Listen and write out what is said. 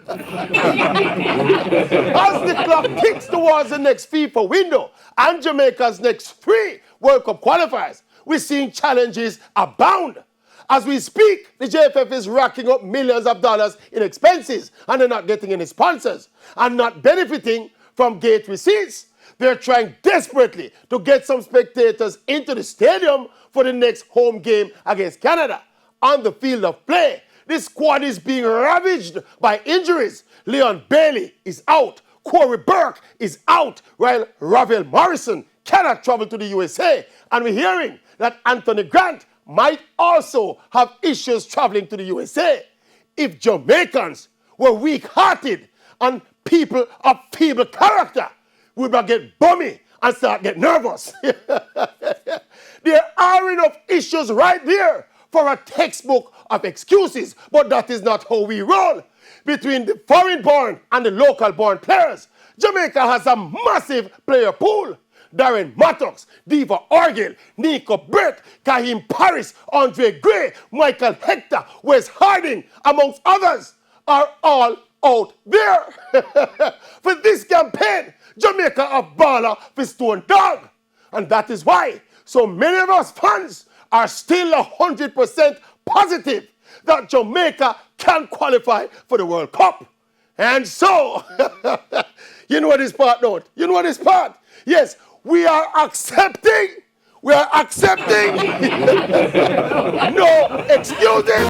As the clock ticks towards the next FIFA window and Jamaica's next 3 World Cup qualifiers, we're seeing challenges abound. As we speak, the JFF is racking up millions of dollars in expenses and they're not getting any sponsors and not benefiting from gate receipts. They're trying desperately to get some spectators into the stadium for the next home game against Canada. On the field of play, this squad is being ravaged by injuries. Leon Bailey is out. Corey Burke is out, while Ravel Morrison cannot travel to the USA. And we're hearing that Anthony Grant might also have issues traveling to the USA. If Jamaicans were weak-hearted and people of feeble character, we would get bummy and start get nervous. There are enough issues right there for a textbook of excuses, but that is not how we roll. Between the foreign-born and the local-born players, Jamaica has a massive player pool. Darren Mattox, Diva Orgel, Nico Brett, Kahim Paris, Andre Gray, Michael Hector, Wes Harding, amongst others, are all out there. For this campaign, Jamaica a baller for Stone Dog. And that is why so many of us fans are still 100% positive that Jamaica can qualify for the World Cup. And so, you know this part, don't you? You know this part? Yes, we are accepting. We are accepting. No excuses.